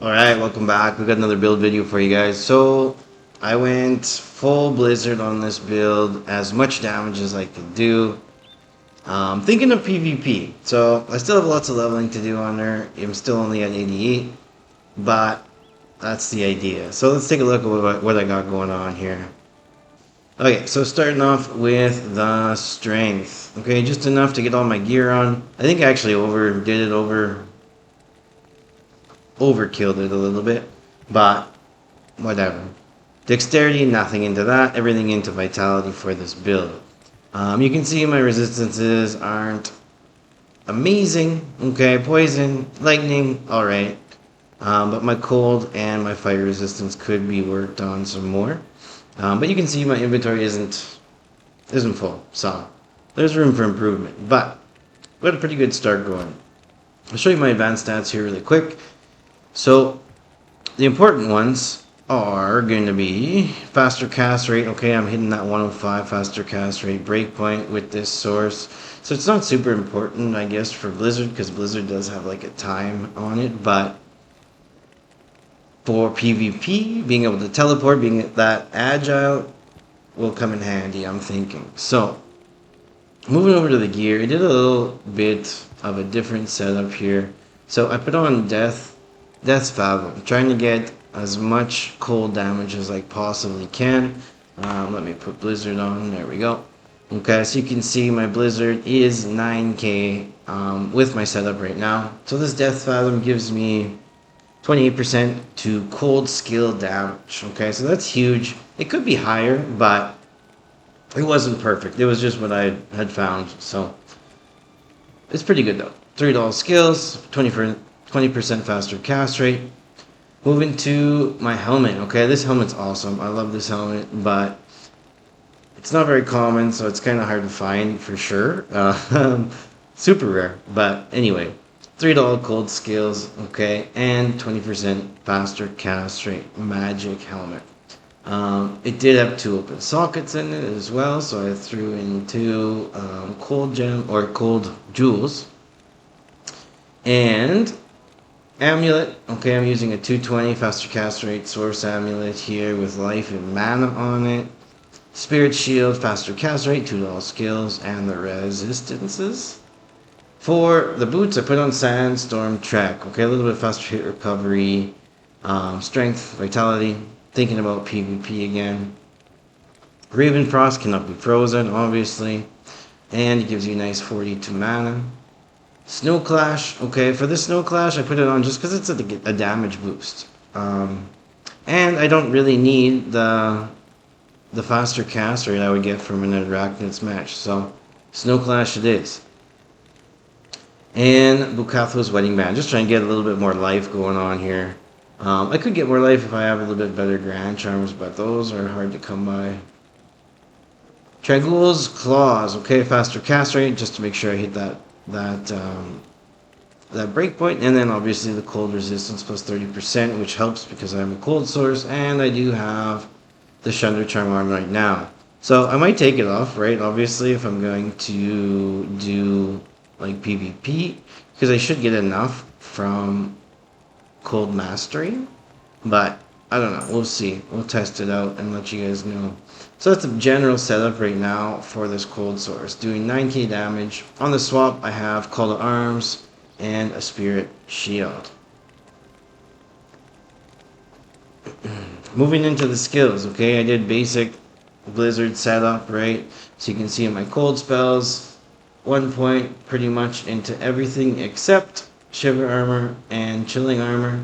Alright, welcome back. We got another build video for you guys. So, I went full Blizzard on this build, as much damage as I could do. Thinking of PvP. So, I still have lots of leveling to do on her. I'm still only at 88, but that's the idea. So, let's take a look at what I got going on here. Okay, so starting off with the strength. Okay, just enough to get all my gear on. I think I actually overkilled it a little bit, but whatever. Dexterity, nothing into that, everything into vitality for this build. You can see my resistances aren't amazing. Okay, poison, lightning, alright. But my cold and my fire resistance could be worked on some more. But you can see my inventory isn't full, so there's room for improvement. But we got a pretty good start going. I'll show you my advanced stats here really quick. So, the important ones are going to be faster cast rate. Okay, I'm hitting that 105 faster cast rate breakpoint with this source. So it's not super important, I guess, for Blizzard, because Blizzard does have like a time on it. But for PvP, being able to teleport, being that agile, will come in handy, I'm thinking. So, moving over to the gear, I did a little bit of a different setup here. So I put on Death's Fathom, trying to get as much cold damage as I possibly can. Let me put Blizzard on, there we go. Okay, so you can see my Blizzard is 9k with my setup right now. So this Death Fathom gives me 28% to cold skill damage. Okay, so that's huge. It could be higher, but it wasn't perfect. It was just what I had found, so it's pretty good though. $3 skills, 20% faster cast rate. Moving to my helmet. Okay, this helmet's awesome. I love this helmet, but it's not very common, so it's kind of hard to find for sure. Super rare, but anyway, $3 cold skills. Okay, and 20% faster cast rate. Magic helmet. It did have 2 open sockets in it as well, so I threw in 2 cold jewels. And amulet, okay, I'm using a 220 faster cast rate source amulet here with life and mana on it. Spirit shield, faster cast rate, $2 skills, and the resistances. For the boots, I put on Sandstorm Trek, okay, a little bit faster hit recovery, strength, vitality, thinking about PvP again. Raven Frost cannot be frozen, obviously, and it gives you a nice 42 mana. Snow Clash, okay, for this Snow Clash I put it on just because it's a damage boost. And I don't really need the faster cast rate I would get from an Arachnid's match, so Snow Clash it is. And Bukatho's Wedding Band, just trying to get a little bit more life going on here. I could get more life if I have a little bit better Grand Charms, but those are hard to come by. Tragul's Claws, okay, faster cast rate, just to make sure I hit that breakpoint, and then obviously the cold resistance plus 30%, which helps because I'm a cold source, and I do have the Shunder Charm on right now. So I might take it off, right, obviously, if I'm going to do like PvP, because I should get enough from Cold Mastery, but I don't know, we'll see. We'll test it out and let you guys know. So that's the general setup right now for this cold source, doing 9k damage. On the swap, I have Call to Arms and a Spirit Shield. Moving into the skills, okay, I did basic Blizzard setup, right? So you can see in my cold spells, 1 point pretty much into everything except Shiver Armor and Chilling Armor.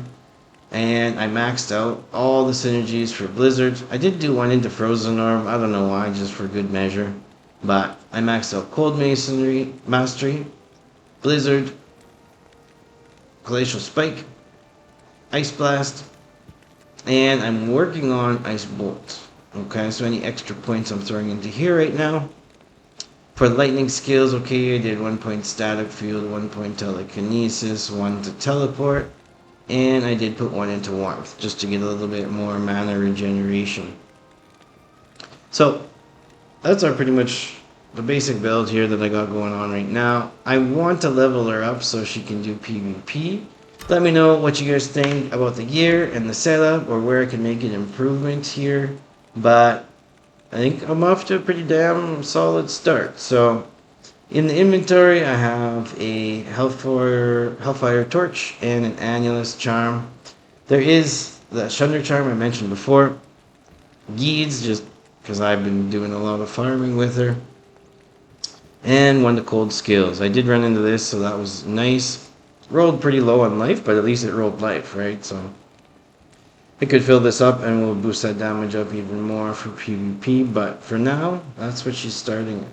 And I maxed out all the synergies for Blizzard. I did do one into Frozen Orb, I don't know why, just for good measure. But I maxed out Cold Mastery, Blizzard, Glacial Spike, Ice Blast, and I'm working on Ice Bolt. Okay, so any extra points I'm throwing into here right now. For lightning skills, okay, I did 1 point Static Field, 1 point Telekinesis, 1 to Teleport. and I did put one into warmth just to get a little bit more mana regeneration. So that's our pretty much the basic build here that I got going on right now. I want to level her up so she can do PvP. Let me know what you guys think about the gear and the setup, or where I can make an improvement here. But I think I'm off to a pretty damn solid start. So in the inventory, I have a Hellfire Torch and an Annulus Charm. There is the Shunder Charm I mentioned before. Geeds, just because I've been doing a lot of farming with her. And one to Cold Skills. I did run into this, so that was nice. Rolled pretty low on life, but at least it rolled life, right? So I could fill this up and we'll boost that damage up even more for PvP. But for now, that's what she's starting at.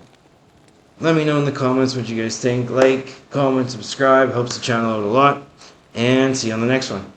Let me know in the comments what you guys think. Like, comment, subscribe. Helps the channel out a lot. And see you on the next one.